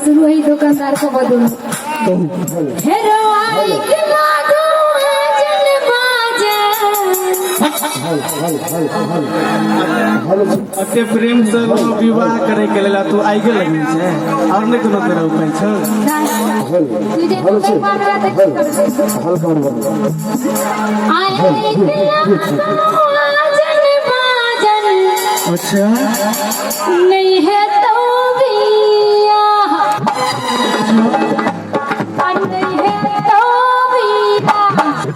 सुनो ही दुकानदार को बदलो हेरो आई के लागो आजन बाजा अते प्रेम से विवाह करे के लेला तू आइ गेल लगी छे और नहीं कोनो तेरा उपाय छ तुझे नहीं मान रहा था आई के लागो आजन बाजन अच्छा नहीं है तो बिया नहीं है तो बिया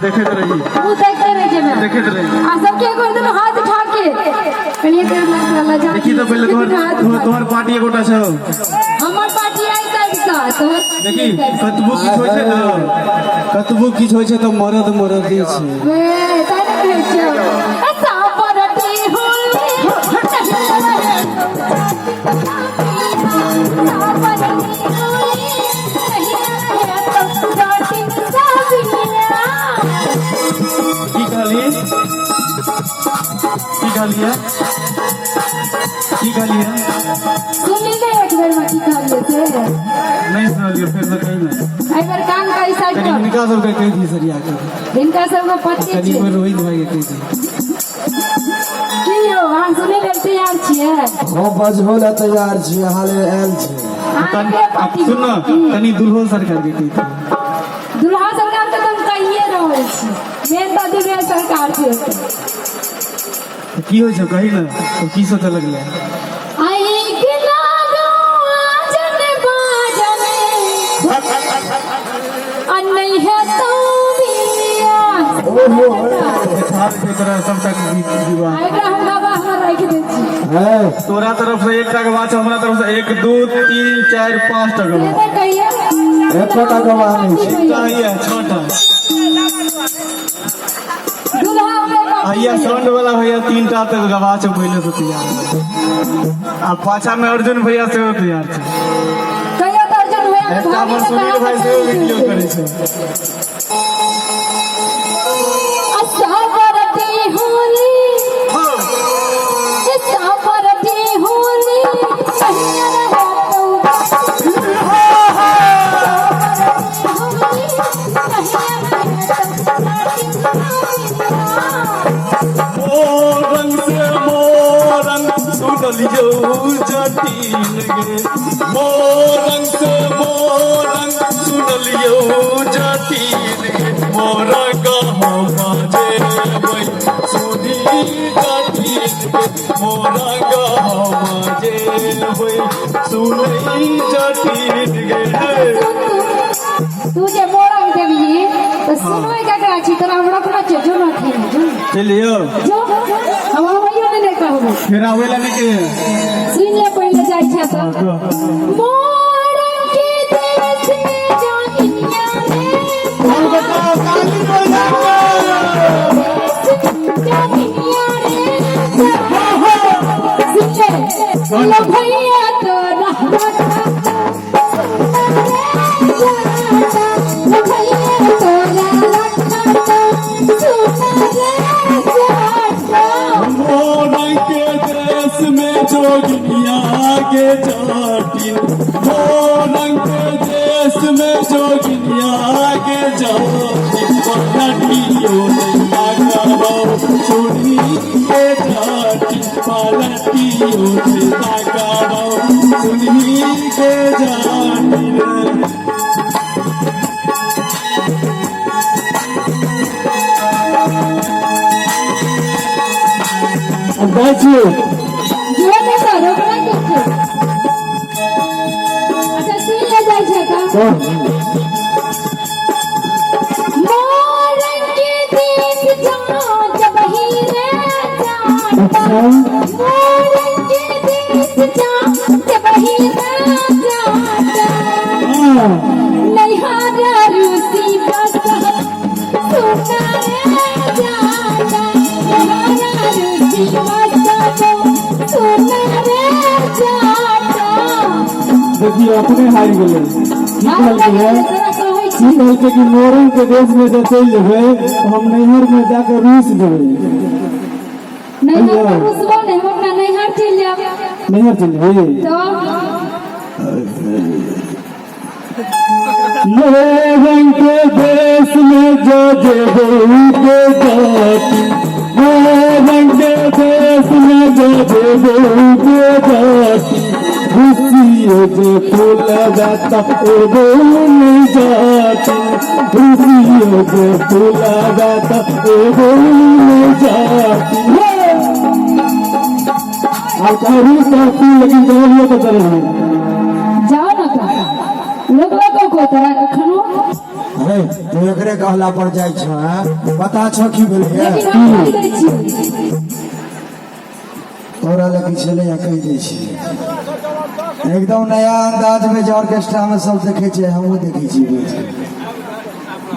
देखत रही वो देखते रह जे मैं देखत रही आ सबके कर दे हाथ उठा के कनिए कर लग जा देखी तो पहले तोहर पार्टी एगोटा छ हमर पार्टी आई साइड का तोहर देखी कतबो किछ होय छै ना कतबो किछ होय छै त मरद दै छै वे ताने कहै छ ऐसा परती होई की गालिया सुनी गए एक बार माटी खा लिए थे नहीं सुनियो फिर से कहीं ना एक बार कान का साइड कर इनका सब कह दी सरिया के इनका सब को पत्ते कनी में रोहित भाई के कह दी की हो हम सुने ले तैयार छिए हम बजबो ला तैयार छी हाले आयल छी सुन कनी दुल्हो सरकार के कह दी दुल्हा सरकार के तुम कहिए रहल छी मेन तो दुल्हा सरकार के की हो छ कहि ना तो की सोचे लगले आई के लागो आजन बाजन नहीं है तो बिया ओहो खाल के तरह सब तक विवाह एकरा हम बाबा हमर राख दे छी है तोरा तरफ से एक टका बात हमरा तरफ से 1 2 3 4 5 टका ये तो कहिए एक टका गवा नहीं छी चाहिए 6 टका दुल्हा भैया साउंड वाला भैया 3 टा तक गवा छ पहले से तैयार आ पाछा में अर्जुन भैया से तैयार छ कहिए तो अर्जुन भैया एकटा हमर सुनील भाई से वीडियो करे छै अच्छा परती होली अच्छा परती होली कहिए रहा तो मोरंग से मोरंग सुनलियो जटीन गे मोरंग से मोरंग सुनलियो जटीन गे मोरंग बाजे वै सुनी जटीन गे मोरंग बाजे वै सुनी जटीन गे तुझे मोरंग देवी तो सुनोई का छी तोरा हमरा को जो न थी चलियो जो हम भैया ने कहबो फिर आवेला नहीं के सुन ले पहले जाय छ तो मोरंग के देश में जानिया रे और बताओ काली बोला जानिया रे सुन भैया तो मोरंग के देश में जोगिनिया के जाटिन मोरंग के देश में जोगिनिया के जाटिन पलटियो नैया करो सुनी के जाटिन पलटियो नैया करो सुनी के जाटिन बाजी जो ने करो बड़ा कुछ अच्छा सुन ले जाय छ का मोरंग के देश जाओ जब ही रे जाता मोरंग के देश जाओ जब ही रे जाता नहीं हारा रूसी बस सुना रे जाता नहीं हारा रूसी बस सुना रे जाता देखिए अपने हार गेले की कहलके कि मोरंग के देश में जो चल जेबे हम नैहर में जाकर रूस देबे नैहर में रुसबो नहीं हम अपना नैहर चल जाब नैहर चल जेबे तो मोरंग के देश में जो जेबू के जाती, मोरंग के देश में जो जेबू के जाती, खुशियों जो फूल गाता एगो नहीं जाती, खुशियों जो फूल गाता एगो नहीं जाती। आप कहीं करती लेकिन जरूर तो करेंगे। जाओ ना का लोग लोगों को तोरा कखनो अरे तू एकरे कहला पर जाइ छ बता छ की बोलिए लेकिन हम नहीं करै छी। तोरा लगी चले या कह दै छी एकदम नया अंदाज में जो ऑर्केस्ट्रा में सब देखे छे हमहू देखै छी।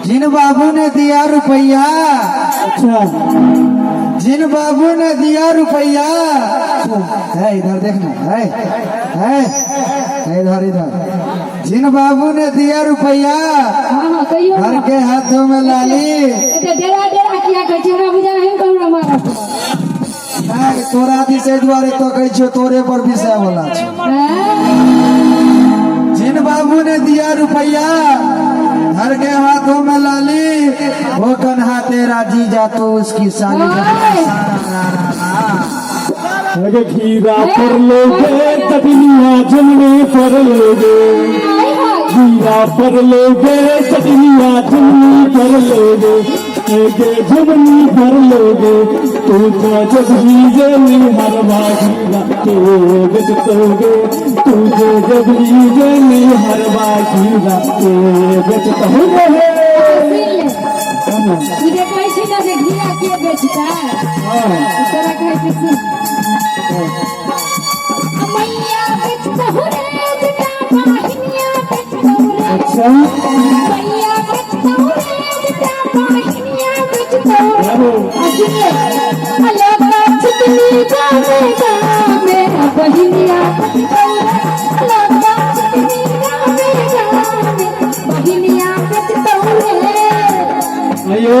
जिन बाबू ने दिया रुपया, अच्छा जिन बाबू ने दिया रुपया, है इधर देखना, है इधर इधर, जिन बाबू ने दिया रुपया, हां कहियो घर के हाथों में लाली, एते डेरा डेरा किया कहै छी हमरा बुझा हम कहूं मारा नहीं तोरा विषय द्वारे तो कह छो तोरे पर विषय वाला छे। जिन बाबू ने दिया रुपया, घर के हाथों में लाली, वो कन्हा तेरा जीजा तो उसकी साली। अरे खीरा पर लोगे चटनिया झुमने पर लोगे, खीरा पर लोगे चटनिया झुमनी पर लोगे, झुमनी पर लोगे, तू तो जब ही जनी हर बाजीरा के बेचतोगे, तू जो जब ही जनी हर बाजीरा के बेचतोगे। तुझे कहै छी ना जे घिया के बेचता तोरा कहै छी सुन मैया बेचता हो रे बेटा बहिनिया बेचता हो रे। अच्छा मैया बेचता हो रे बेटा बहिनिया बेचता हो रे। असली अलग छिटली गावे गावे बहिनिया बेचता हो रे। अलग छिटली गावे गावे बहिनिया बेचता हो रे। अयो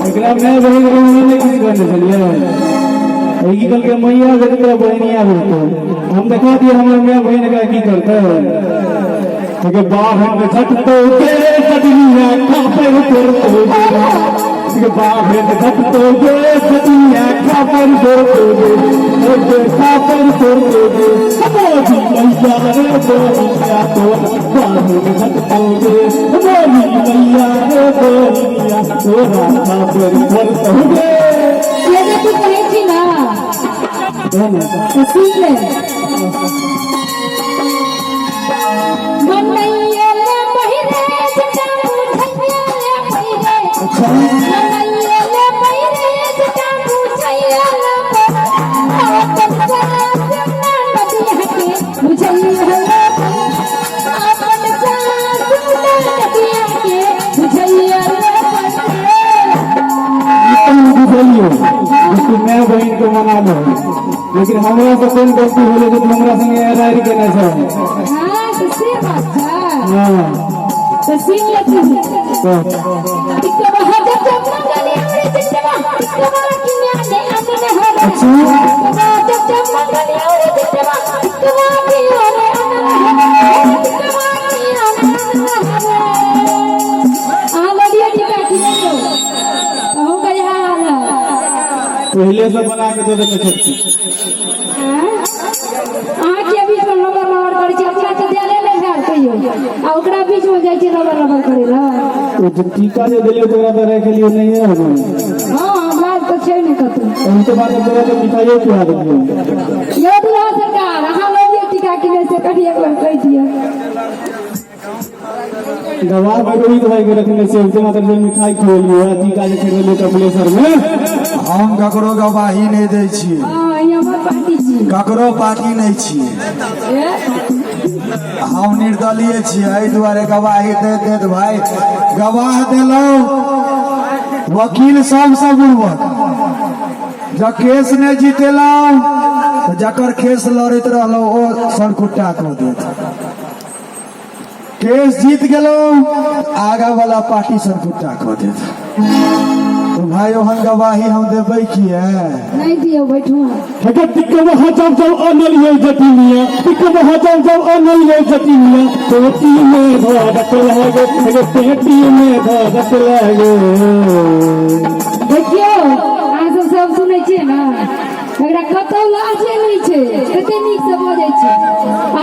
एकरा मैं बहन ने किसी करने चलिए एक कल के मैया बेटा बहनिया बेटा हम दिखा दिए हमारे मैं बहन का की करता है कि बाहर छठ तो के सदिया खापर कर तो के बाहर छठ तो के सदिया खापर कर तो के खापर कर तो मोदी मैया रे बोलिया तो बाहर छठ तो के मोदी मैया रे बोलिया तो खापर कर तो ये जो तू कहै छी ना तो सुन ले मनैया ले पहिरे जटा मुठैया ले पहिरे मनैया ले पहिरे जटा मुठैया ले अपन सास ना नदी हटे मुझैया ले अपन सास ना नदी हटे मुझैया ले बोलियो इसको मैं बहन को मना दो लेकिन हमरा से कोई गलती हो तो हमरा संगे एरारी के ना चाहे। हां तो से बात है हां तो सीन लेती है टिकवा जब जब मंगली हमरे चितवा टिकवा किन्या ने अमने हरे टिकवा जब जब मंगली हमरे चितवा टिकवा की हरे अमने हरे टिकवा की अमने हरे आ लड़िया टिका की लो कहू कहे हाल पहले से बना के दे दे छटकी हां के बीच में लबर लबर करै छै अपना तो देले ले घर कहियो आ ओकरा बीच में जाय छै लबर लबर करै ला तो टीका जो दिले तोरा तो रखे लिए नहीं है हम हां बात तो छै नहीं कतौ हम तो बात तोरा तो मिठाइयो खिला देंगे ये दुल्हा सरकार अहाँ लड़िया टीका किने से कहिए एक बार कह दिया गवार भगोई तो भाई के रखने से उसे मतलब मिठाई खोलियो टीका जे खेले कपलेसर में हम ककरो गवाही नहीं दै छियै, हां ये हमर पार्टी छी ककरो पार्टी नहीं छियै, हम निर्दलीय छियै एहि दुआरे गवाही देत भाई गवाह देलहुँ वकील सबसे बुर्बक जब केस नहीं जीतेलहुँ तो जकर केस लड़ैत रहलहुँ ओ सरकुट्टा कऽ देत, केस जीत गेलहुँ आगा वाला पार्टी सरकुट्टा कऽ देत। भाई ओहन गवाही हम देबै किए नहीं दियो बैठो अगर टिकवा जब जब अनलियो जटिनिया टिकवा जब जब अनलियो जटिनिया पेटी में धड़क लागे अगर पेटी में धड़क लागे देखियो आज सब सुनै छियै ना एकरा कतौ लाजे नहीं छै कते नीक से बजै छै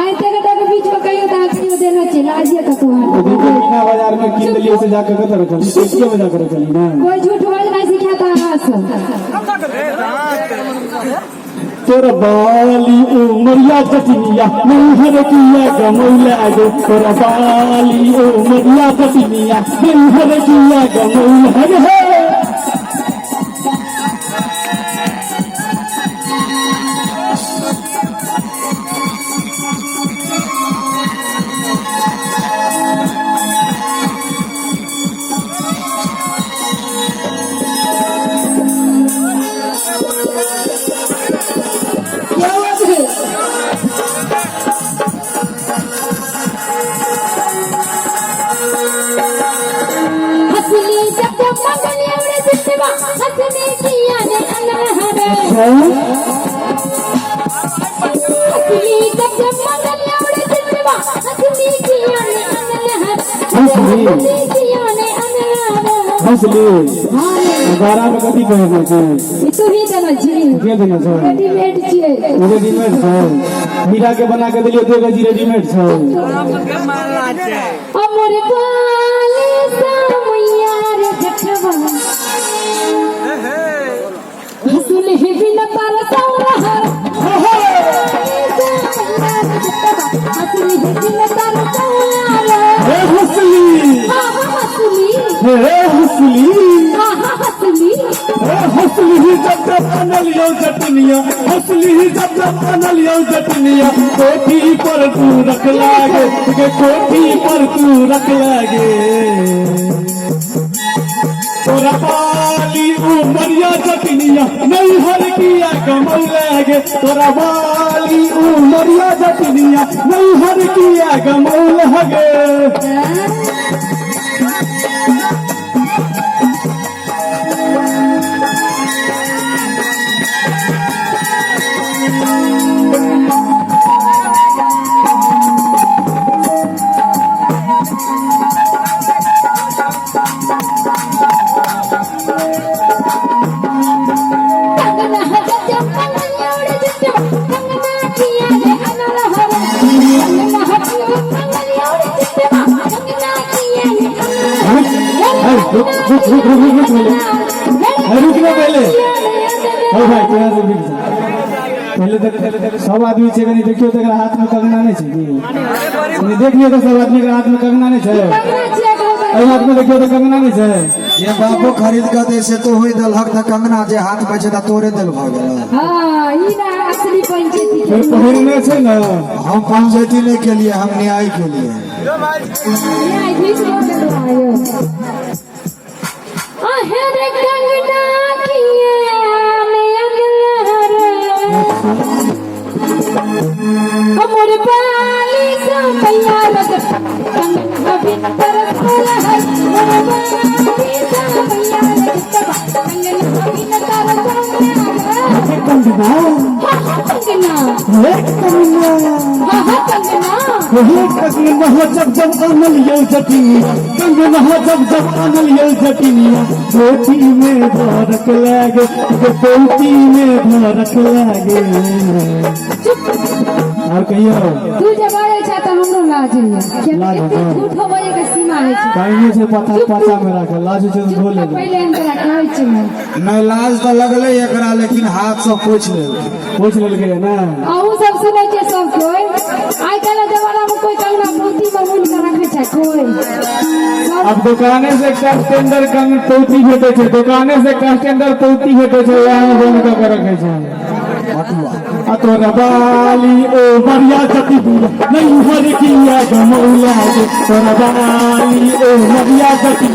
आइ तक के बीच में कहियो त आखियो देना छै लाजे कतौ मीना बाजार में किन लिए से जाकर कतर रखली पेटिया में जाकर रखली ना कोई झूठ बोल नहीं सिखाता हां तोर बाली उमरिया जटिनिया नैहर किया गमौला गो तोर बाली उमरिया जटिनिया नैहर किया गमौला गे बारह में कथी कहना छै तू ही देना छी के देना छै रेडीमेड छियै रेडीमेड छै मीरा के बना के देलियो 2 गजी रेडीमेड छै अमर बाले समैया रे जटवा हसुल ही बिन पर सौरा हसुल ही बिन पर सौरा हे हसली हसुली हसली जब जब अनलियो जटनिया हसली जब जब अनलियो जटनिया कोठी पर तू रख लागे के कोठी पर तू रख लागे तोरा बाली उमरिया जटनिया नैहर किया गमौला लागे तोरा बाली उमरिया जटनिया नैहर किया गमौला गे रुकना पहले पहले सब आदमी छै कनी देखियो त एकरा हाथ में कंगना नहीं छै कि देखियो त सब आदमी के हाथ में कंगना नहीं छै एहि हाथ में देखियो त कंगना नहीं छै ये बाबू खरीद के दे से तो होई दलहक त कंगना जे हाथ में छै त तोरे दिल भ गेल हां ई ना असली पंचायती फिर पहिरने छै ना हम पंचायती नहीं के लिए हम न्याय के लिए न्याय भी तो आयो आहेर कंगना किए में अगला हमर बाली समैया रे कंगना भीतर खोला है हमर बाली समैया रे कंगना भीतर खोला है कंगना कंगना हो जब जब अनलियो जटिनिया कंगना हो जब जब अनलियो जटिनिया कोठी में धड़क लागे कोठी में धड़क लागे और कहियो तू जब आए छ त हमरो लाज लाज है झूठ होए के सीमा है काहे से पाछा में राखे लाज से धो ले पहले अंतरा कहै छै नहीं लाज तो लगले एकरा लेकिन हाथ से पोछ ले के ना आहू सब सुनै छै सब कोई आइ काल्हि जमाना में कोई कंगना पोती में मूल के रखे छै कोई अब दुकाने से स्टैंडर्ड कंग पौती भेटे छै दुकाने से स्टैंडर्ड पौती भेटे छै वहां बन के रखे छै आ तोरा बाली ओ बढ़िया जति नहीं हर किया गमौला गे तोरा बाली ओ बढ़िया जति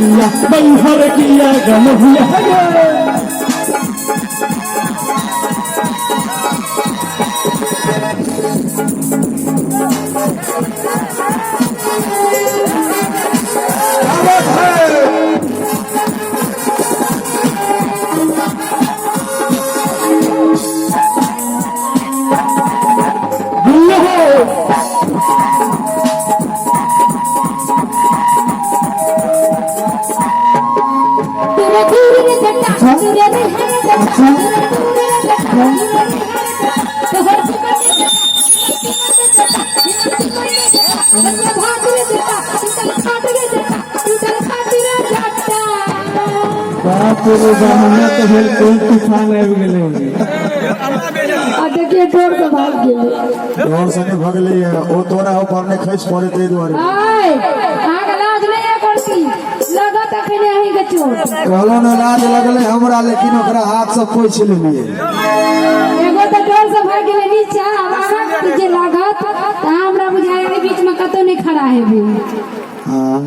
नहीं हर किया गमौला गे दूर दूर रे जटा दूर रे जटा तो हर भाग रे जटा खाट रे जटा खाट रे जटा बाप रे बहना तो भेल कोन तूफान आबि गेलै आ देखिए डोर से भाग गेले और संगे भगले ओ तोरा ऊपर ने खैस पड़े ते द्वारे आय आग लाज नहीं करती लगत अखने अही के चोट कहलो न लाज लगले हमरा लेकिन ओकरा हाथ से पोछ लेलिए एगो तो डोर से भाग गेले नीचे आवारा जे लागत त हमरा बुझाय है बीच में कतो नहीं खड़ा है भी हां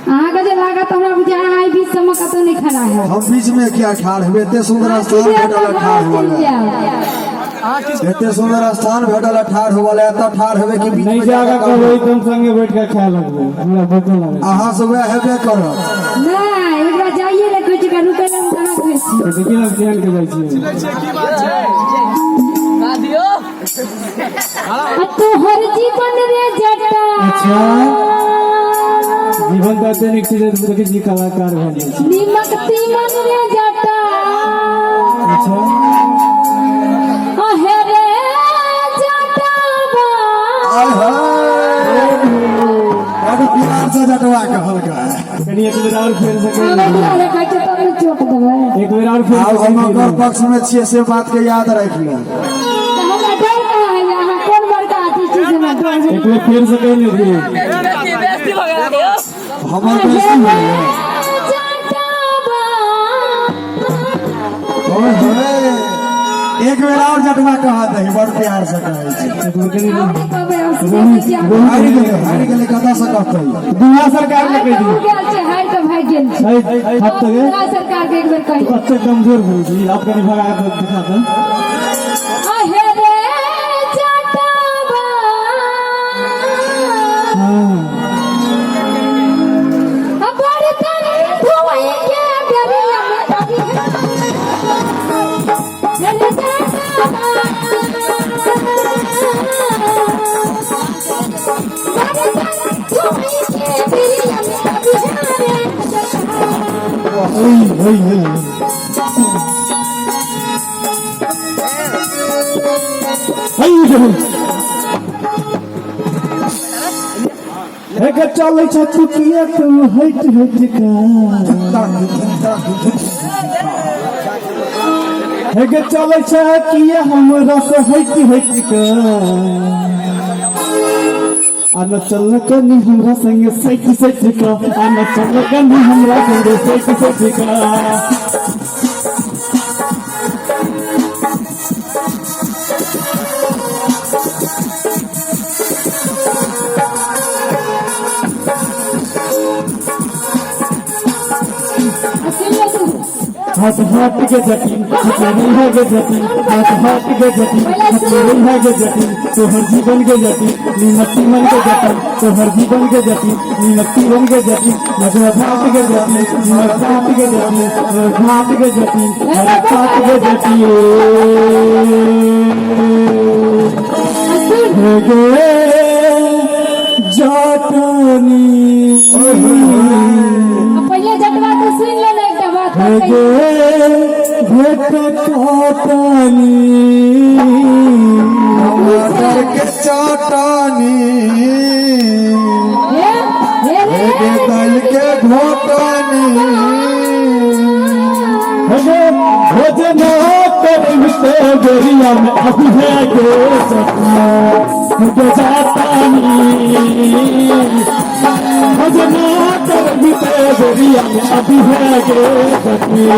अहाँ के जे लागत हमरा बुझाय है बीच में कतो नहीं खड़ा है हम बीच में क्या ठाड़ हेबे एते सुंदर स्थान भेटल ठाड़ होवला एते सुंदर स्थान भेटल ठाड़ होवला एत ठाड़ हेबे कि बीच नहीं में जागा कहबै तुम संगे बैठ के खाए लगबै हमरा भूख लागल अहाँ सब हेबे करत नहीं एक बार जाइए ले कुछ का रुके हम कहां गए छी तो देखिए ना ध्यान के जाइ छी तो हर जीवन रे जटा अच्छा जीवन का दैनिक चीज देखिए जी कलाकार भऽ जाइ छै निमक तीमन रे जटा अच्छा आहे रे जटावा आय हाय अरे प्यार से जटवा कहल का कनी एक बेर और फेर सके अरे कहै छै तब चोट देबै एक बेर और फेर आब हम ओकर पक्ष में छियै से बात के याद राख ले तो हमरा डर कहाँ है यहाँ कौन बड़का आर्टिस्ट से मैं डर है एक बेर फेर सके नहीं हमर बेइज्जती हो गया ओए होए एक बेर और जटवा कहा दही बड़ प्यार से कहै छै एक बेर कनी हारि गेले कतऽ से कहतै दुनिया सरकार ने कहि दी हाथ तो गए सरकार के एक बार कही बच्चे कमजोर हो गई आप कहीं भगा कर दिखा दो आहे रे जटावा अब बड़ी तन धोई के बेरिया में अभी चले जटावा बड़ी तन धोई के बेरिया में अभी चल छुटिया तुम हट हट का चल किया हमरा से हट हट का आना चल कनी हमरा संगे सच सच का आना चल कनी हमरा संगे सच सच का हाथ हाथ के जटिन हथेली है के जटिन हाथ हाथ के जटिन हथेली है के जटिन तो हर जीवन के जटिन नीमती मन के जटिन तो हर जीवन के जटिन नीमती मन के जटिन नजर हाथ के जटिन नजर हाथ के जटिन हाथ के जटिन हाथ के जटिन गे जटनी पहले जटवा तो सुन लेना एक बात भेट चटनी टमाटर के चटनी दाल के घोटनी भोजन करते गोरिया में अभी है के सपना जातानी भोजन करते गोरिया में अभी है के सपना